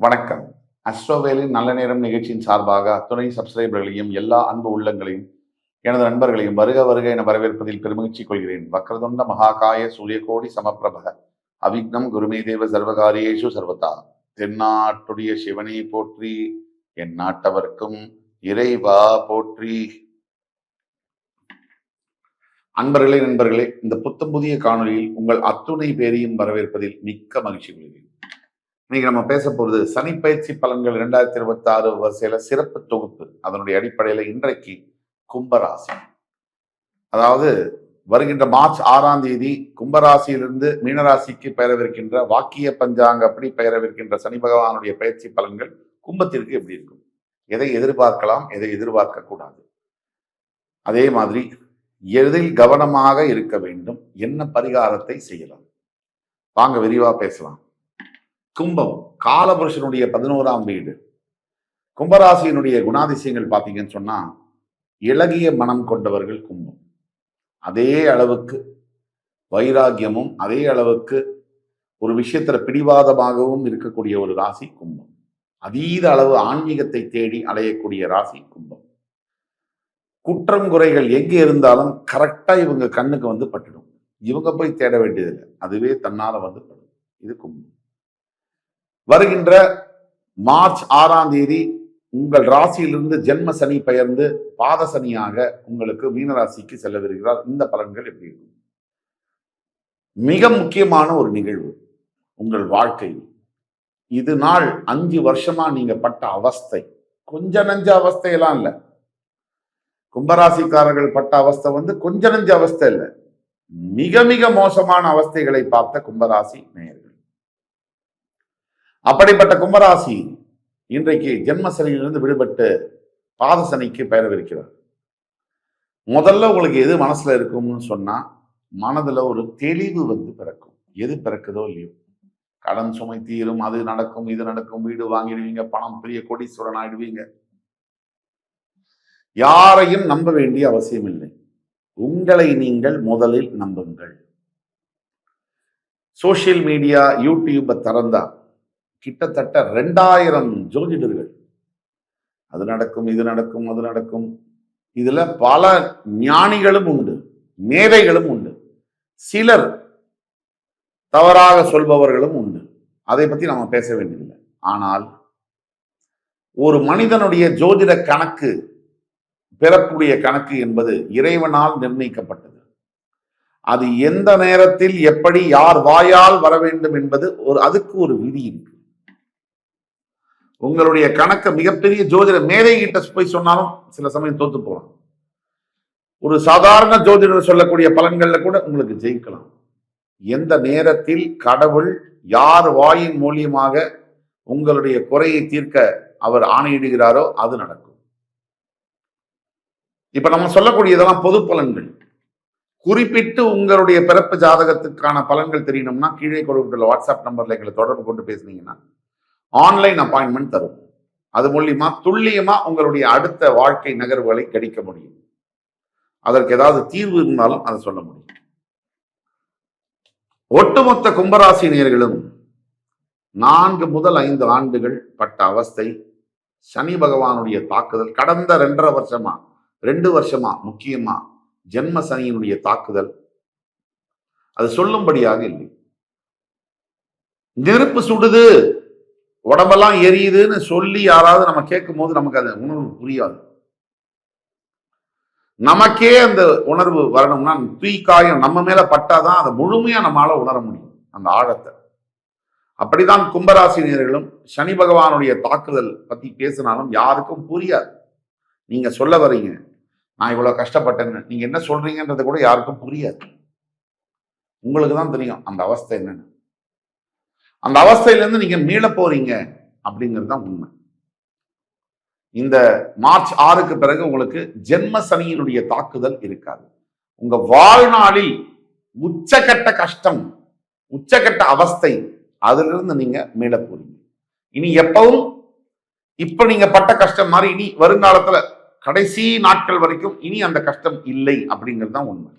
வணக்கம். அஸ்ட்ரோவேலின் நல்ல நேரம் நிகழ்ச்சியின் சார்பாக அத்துணை சப்ஸ்கிரைபர்களையும் எல்லா அன்பு உள்ளங்களையும் எனது நண்பர்களையும் வருக வருக என வரவேற்பதில் பெருமகிழ்ச்சி கொள்கிறேன். வக்ரதுண்ட மகாகாய சூரியகோடி சமப்பிரபக அவிக்னம் குருமே தேவ சர்வகாரியேஷு சர்வதா. தென்னாட்டுடைய சிவனை போற்றி, என் நாட்டவர்க்கும் இறைவா போற்றி. அன்பர்களே, நண்பர்களே, இந்த புத்தம் புதிய காணொலியில் உங்கள் அத்துணை பேரையும் வரவேற்பதில் மிக்க மகிழ்ச்சி கொள்கிறேன். இன்னைக்கு நம்ம பேச போறது சனி பயிற்சி பலன்கள் 2026 வரிசையில சிறப்பு தொகுப்பு. அதனுடைய அடிப்படையில இன்றைக்கு கும்பராசி, அதாவது வருகின்ற மார்ச் 6ஆம் தேதி கும்பராசியிலிருந்து மீனராசிக்கு பெயரவிருக்கின்ற வாக்கிய பஞ்சாங்க அப்படி பெயரவிருக்கின்ற சனி பகவானுடைய பயிற்சி பலன்கள் கும்பத்திற்கு எப்படி இருக்கும், எதை எதிர்பார்க்கலாம், எதை எதிர்பார்க்க கூடாது, அதே மாதிரி எதில் கவனமாக இருக்க வேண்டும், என்ன பரிகாரத்தை செய்யலாம், வாங்க விரிவா பேசலாம். கும்பம் காலபுருஷனுடைய 11ஆம் வீடு. கும்பராசியினுடைய குணாதிசயங்கள் பார்த்தீங்கன்னு சொன்னா இளகிய மனம் கொண்டவர்கள் கும்பம். அதே அளவுக்கு வைராகியமும் அதே அளவுக்கு ஒரு விஷயத்துல பிடிவாதமாகவும் இருக்கக்கூடிய ஒரு ராசி கும்பம். அதீத அளவு ஆன்மீகத்தை தேடி அலையக்கூடிய ராசி கும்பம். குற்றம் குறைகள் எங்கே இருந்தாலும் கரெக்டா இவங்க கண்ணுக்கு வந்து பட்டுடும். இவங்க போய் தேட வேண்டியதில்லை, அதுவே தன்னால வந்து படும். இது கும்பம். வருகின்ற மார்ச் 6ஆம் தேதி உங்கள் ராசியிலிருந்து ஜென்ம சனி பெயர்ந்து பாத சனியாக உங்களுக்கு மீனராசிக்கு செல்லவிருக்கிறார். இந்த பலன்கள் எப்படி இருக்கும்? மிக முக்கியமான ஒரு நிகழ்வு உங்கள் வாழ்க்கை. இது நாள் 5 வருஷமா நீங்க பட்ட அவஸ்தை கொஞ்ச நஞ்ச அவஸ்தையெல்லாம் இல்லை. கும்பராசிக்காரர்கள் பட்ட அவஸ்தை கொஞ்ச நஞ்ச அவஸ்தை இல்லை, மிக மிக மோசமான அவஸ்தைகளை பார்த்த கும்பராசி நேயர்கள். அப்படிப்பட்ட கும்பராசி இன்றைக்கு ஜென்ம சனியிலிருந்து விடுபட்டு பாத சனிக்கு பெயரவிருக்கிறார். முதல்ல உங்களுக்கு எது மனசுல இருக்கும்னு சொன்னா, மனதுல ஒரு தெளிவு பிறக்கும். எது பிறக்குதோ இல்லையோ, கடன் சுமை தீரும், அது நடக்கும், இது நடக்கும், வீடு வாங்கிடுவீங்க, பணம் பெரிய கோடீஸ்வரன் ஆயிடுவீங்க. யாரையும் நம்ப வேண்டிய அவசியம் இல்லை. உங்களை நீங்கள் முதலில் நம்புங்கள். சோசியல் மீடியா யூடியூப்பை திறந்தா கிட்டத்தட்ட 2000 ஜோதிடர்கள் அது நடக்கும், இது நடக்கும், அது நடக்கும். இதுல பல ஞானிகளும் உண்டு, மேதைகளும் உண்டு, சிலர் தவறாக சொல்பவர்களும் உண்டு. அதை பத்தி நம்ம பேச வேண்டியதில்லை. ஆனால் ஒரு மனிதனுடைய ஜோதிட கணக்கு, பிறப்புடைய கணக்கு என்பது இறைவனால் நிர்ணயிக்கப்பட்டது. அது எந்த நேரத்தில் எப்படி யார் வாயால் வர வேண்டும் என்பது அதுக்கு ஒரு விதி இருக்கு. உங்களுடைய கணக்க மிகப்பெரிய ஜோதிட மேதை கிட்ட போய் சொன்னாலும் சில சமயம் தோத்து போகலாம். ஒரு சாதாரண ஜோதிடர் சொல்லக்கூடிய பலன்கள்ல கூட உங்களுக்கு ஜெயிக்கலாம். எந்த நேரத்தில் கடவுள் யார் வாயின் மூலியமாக உங்களுடைய குறையை தீர்க்க அவர் ஆணையிடுகிறாரோ அது நடக்கும். இப்ப நம்ம சொல்லக்கூடியதெல்லாம் பொது பலன்கள். குறிப்பிட்டு உங்களுடைய பிறப்பு ஜாதகத்துக்கான பலன்கள் தெரியணும்னா கீழே கொடுக்கப்பட்டுள்ள வாட்ஸ்அப் நம்பர்ல எங்களை தொடர்பு கொண்டு பேசுனீங்கன்னா ஆன்லைன் அப்பாயின்மெண்ட் தரும். அது மூலியமா துல்லியமா உங்களுடைய அடுத்த வாழ்க்கை நகர்வுகளை கணிக்க முடியும். அதற்கு ஏதாவது தீர்வு இருந்தாலும் அதை சொல்ல முடியும். ஒட்டுமொத்த கும்பராசி நேயர்களும் 4 முதல் 5 ஆண்டுகள் பட்ட அவஸ்தை, சனி பகவானுடைய தாக்குதல், கடந்த 2 வருஷமா முக்கியமா ஜென்ம சனியினுடைய தாக்குதல், அது சொல்லும்படியாக இல்லை. நெருப்பு சுடுது, உடம்பெல்லாம் எரியுதுன்னு சொல்லி யாராவது நம்ம கேட்கும் போது நமக்கு அந்த உணர்வு புரியாது. நமக்கே அந்த உணர்வு வரணும்னா தீக்காயம் நம்ம மேல பட்டாதான் அதை முழுமையா நம்மளால உணர முடியும், அந்த ஆழத்தை. அப்படிதான் கும்பராசினியர்களும் சனி பகவானுடைய தாக்குதல் பத்தி பேசினாலும் யாருக்கும் புரியாது. நீங்க சொல்ல வரீங்க, நான் இவ்வளவு கஷ்டப்பட்டேன்னு, நீங்க என்ன சொல்றீங்கன்றது கூட யாருக்கும் புரியாது. உங்களுக்கு தான் தெரியும் அந்த அவஸ்தை என்னன்னு. அந்த அவஸ்தையிலிருந்து நீங்க மீள போறீங்க அப்படிங்கிறது தான் உண்மை. இந்த மார்ச் 6க்கு பிறகு உங்களுக்கு ஜென்ம சனியினுடைய தாக்குதல் இருக்காது. உங்க வாழ்நாளில் உச்சகட்ட கஷ்டம், உச்சகட்ட அவஸ்தை, அதிலிருந்து நீங்க மீள போறீங்க. இனி எப்பவும் இப்ப நீங்க பட்ட கஷ்டம் மாதிரி இனி வருங்காலத்துல கடைசி நாட்கள் வரைக்கும் இனி அந்த கஷ்டம் இல்லை அப்படிங்கிறது தான் உண்மை.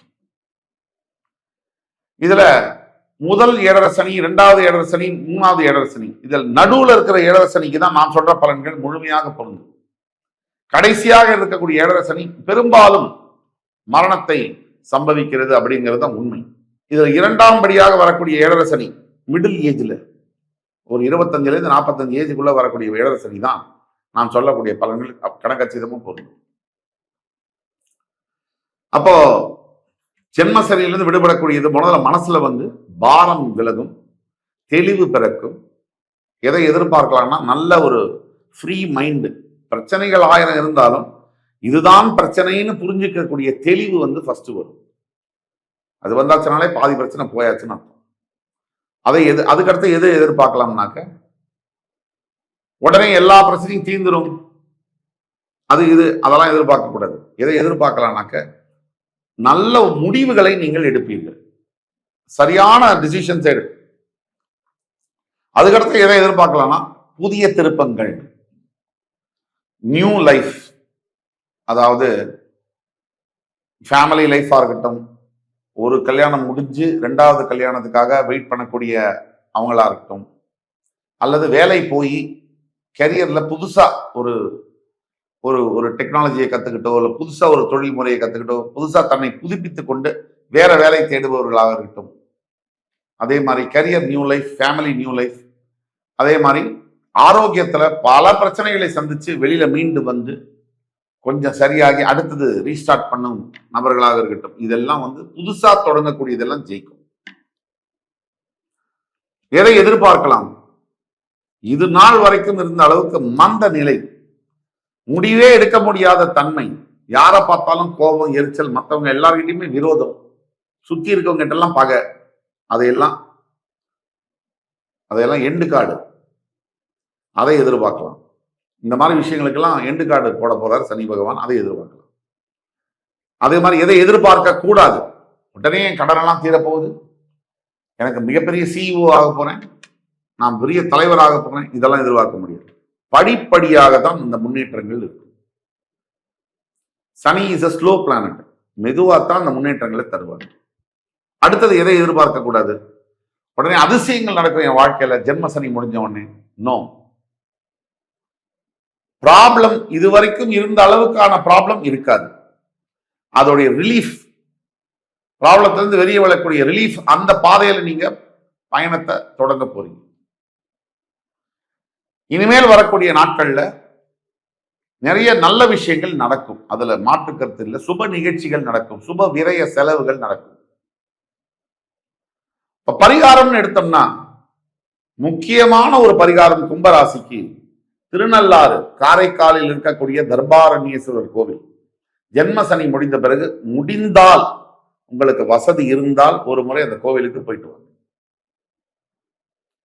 இதுல முதல் ஏழரை சனி, இரண்டாவது ஏழரை சனி, மூணாவது ஏழரை சனி, இதில் நடுவுல இருக்கிற ஏழரை சனிக்கு தான் நான் சொல்ற பலன்கள் முழுமையாக பொருந்தும். கடைசியாக இருக்கக்கூடிய ஏழரை சனி பெரும்பாலும் மரணத்தை சம்பவிக்கிறது அப்படிங்கிறது தான் உண்மை. இதுல இரண்டாம் படியாக வரக்கூடிய ஏழரை சனி மிடில் ஏஜ்ல ஒரு 25 45 ஏஜுக்குள்ள வரக்கூடிய ஏழரை சனி தான் நான் சொல்லக்கூடிய பலன்கள் கணக்கச்சிதமும் பொருந்தும். அப்போ ஜென்ம சனியிலிருந்து விடுபடக்கூடியது முதல்ல மனசுல பாரம் விலகும், தெளிவு பிறக்கும். எதை எதிர்பார்க்கலாம்னா நல்ல ஒரு ஃப்ரீ மைண்டு. பிரச்சனைகள் 1000 இருந்தாலும் இதுதான் பிரச்சனைன்னு புரிஞ்சுக்கக்கூடிய தெளிவு ஃபர்ஸ்ட் வரும். அது வந்தாச்சுனாலே பாதி பிரச்சனை போயாச்சுன்னு அர்த்தம். அதுக்கடுத்து எது எதிர்பார்க்கலாம்னாக்க உடனே எல்லா பிரச்சனையும் தீர்ந்துடும், அதெல்லாம் எதிர்பார்க்க கூடாது. எதை எதிர்பார்க்கலாம்னாக்க நல்ல முடிவுகளை நீங்கள் எடுப்பீர்கள், சரியான டிசிஷன்ஸ் எடு. அதுக்கடுத்து எதை எதிர்பார்க்கலாம்னா புதிய திருப்பங்கள், நியூ லைஃப். அதாவது ஃபேமிலி லைஃபா இருக்கட்டும், ஒரு கல்யாணம் முடிஞ்சு 2வது கல்யாணத்துக்காக வெயிட் பண்ணக்கூடிய அவங்களா இருக்கட்டும், அல்லது வேலை போய் கரியர்ல புதுசா ஒரு ஒரு ஒரு டெக்னாலஜியை கத்துக்கிட்டோ, இல்லை புதுசா ஒரு தொழில் முறையை கத்துக்கிட்டோ, புதுசா தன்னை புதுப்பித்துக் கொண்டு வேற வேலை தேடுபவர்களாக இருக்கட்டும். அதே மாதிரி career new life, family new life. அதே மாதிரி ஆரோக்கியத்துல பல பிரச்சனைகளை சந்திச்சு வெளியில மீண்டு கொஞ்சம் சரியாகி அடுத்தது ரீஸ்டார்ட் பண்ணும் நபர்களாக இருக்கட்டும். இதெல்லாம் புதுசா தொடங்கக்கூடியதெல்லாம் ஜெயிக்கும். எதை எதிர்பார்க்கலாம்? இது நாள் வரைக்கும் இருந்த அளவுக்கு மந்த நிலை, முடிவே எடுக்க முடியாத தன்மை, யாரை பார்த்தாலும் கோபம், எரிச்சல், மற்றவங்க எல்லார்கிட்டையுமே விரோதம், சுத்தி இருக்கவங்க கிட்ட எல்லாம் பகை, அதையெல்லாம் எண்டு கார்டு, அதை எதிர்பார்க்கலாம். இந்த மாதிரி விஷயங்களுக்கெல்லாம் எண்டு கார்டு போட போறார் சனி பகவான், அதை எதிர்பார்க்கலாம். அதே மாதிரி எதை எதிர்பார்க்க கூடாது? உடனே கடனெல்லாம் தீரப்போகுது, எனக்கு மிகப்பெரிய சிஇஓ ஆக போறேன், நான் பெரிய தலைவராக போறேன், இதெல்லாம் எதிர்பார்க்க முடியாது. படிப்படியாக தான் இந்த முன்னேற்றங்கள் இருக்கு. சனி இஸ் a ஸ்லோ பிளானட், மெதுவாத்தான் இந்த முன்னேற்றங்களை தருவாங்க. அடுத்தது எதை எதிர்பார்க்க கூடாது? உடனே அதிசயங்கள் நடக்கும் என் வாழ்க்கையில ஜென்ம சனி முடிஞ்ச உடனே. நோ. ப்ராப்ளம் இதுவரைக்கும் இருந்த அளவுக்கான ப்ராப்ளம் இருக்காது. அதோடைய ரிலீஃப், ப்ராப்ளத்திலிருந்து வெளியே வரக்கூடிய ரிலீஃப், அந்த பாதையில நீங்க பயணத்தை தொடங்க போறீங்க. இனிமேல் வரக்கூடிய நாட்கள்ல நிறைய நல்ல விஷயங்கள் நடக்கும், அதுல மாற்று கருத்து இல்லை. சுப நிகழ்ச்சிகள் நடக்கும், சுப விரய செலவுகள் நடக்கும். இப்ப பரிகாரம்னு எடுத்தோம்னா முக்கியமான ஒரு பரிகாரம் கும்பராசிக்கு திருநள்ளாறு காரைக்காலில் இருக்கக்கூடிய தர்பாரண்யேஸ்வரர் கோவில். ஜென்ம சனி முடிந்த பிறகு முடிந்தால், உங்களுக்கு வசதி இருந்தால் ஒரு முறை அந்த கோவிலுக்கு போயிட்டு வாங்க.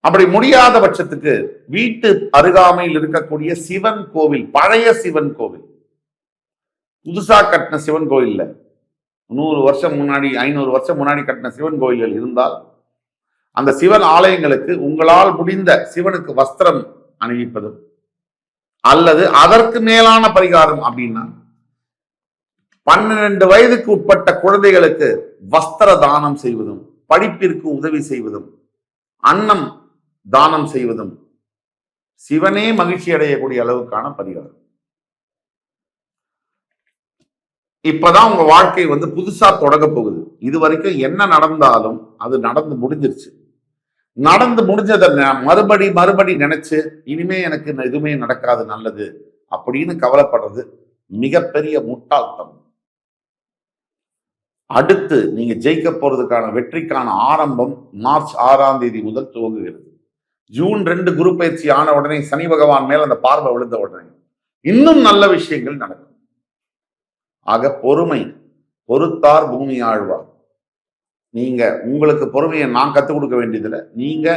அப்படி முடியாத பட்சத்துக்கு வீட்டு அருகாமையில் இருக்கக்கூடிய சிவன் கோவில், பழைய சிவன் கோவில், புதுசா கட்டின சிவன் கோயில், 100 வருஷம் முன்னாடி 500 வருஷம் முன்னாடி கட்டின சிவன் கோயில்கள் இருந்தால் அந்த சிவன் ஆலயங்களுக்கு உங்களால் முடிந்த சிவனுக்கு வஸ்திரம் அணிவிப்பதும், அல்லது அதற்கு மேலான பரிகாரம் அப்படின்னா 12 வயதுக்கு உட்பட்ட குழந்தைகளுக்கு வஸ்திர தானம் செய்வதும், படிப்பிற்கு உதவி செய்வதும், அன்னம் தானம் செய்வதும் சிவனே மகிழ்ச்சி அடையக்கூடிய அளவுக்கான பரிகாரம். இப்பதான் உங்க வாழ்க்கை புதுசா தொடங்க போகுது. இது வரைக்கும் என்ன நடந்தாலும் அது நடந்து முடிஞ்சிருச்சு. நடந்து முடிஞ்சதை மறுபடி நினைச்சு இனிமே எனக்கு எதுவுமே நடக்காது நல்லது அப்படின்னு கவலைப்படுறது மிகப்பெரிய முட்டாள்தனம். அடுத்து நீங்க ஜெயிக்க போறதுக்கான வெற்றிக்கான ஆரம்பம் மார்ச் 6ஆம் தேதி முதல் துவங்குகிறது. ஜூன் 2 குரு பயிற்சி ஆன உடனே சனி பகவான் மேல் அந்த பார்வை விழுந்த உடனே இன்னும் நல்ல விஷயங்கள் நடக்கும். ஆக பொறுமை, பொறுத்தார் பூமி ஆழ்வார். நீங்க உங்களுக்கு பொறுமையை நான் கத்துக் கொடுக்க வேண்டியதில்லை, நீங்க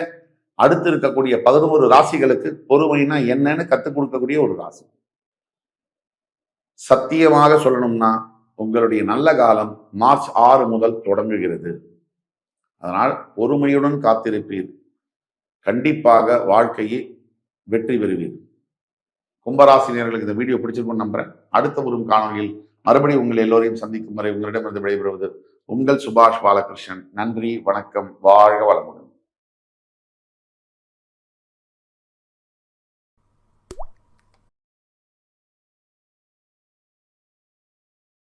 அடுத்து இருக்கக்கூடிய 11 ராசிகளுக்கு பொறுமைனா என்னன்னு கத்துக் கொடுக்கக்கூடிய ஒரு ராசி. சத்தியமாக சொல்லணும்னா உங்களுடைய நல்ல காலம் மார்ச் 6 முதல் தொடங்குகிறது. அதனால் பொறுமையுடன் காத்திருப்பீர், கண்டிப்பாக வாழ்க்கையை வெற்றி பெறுவீர். கும்பராசினியர்களுக்கு இந்த வீடியோ பிடிச்சிருக்கும்னு நம்புறேன். அடுத்த ஒரு காணொலியில் மறுபடியும் உங்கள் எல்லோரையும் சந்திக்கும் வரை உங்களிடமிருந்து விடைபெறுவது உங்கள் சுபாஷ் பாலகிருஷ்ணன். நன்றி, வணக்கம், வாழ்க வளமுடன்.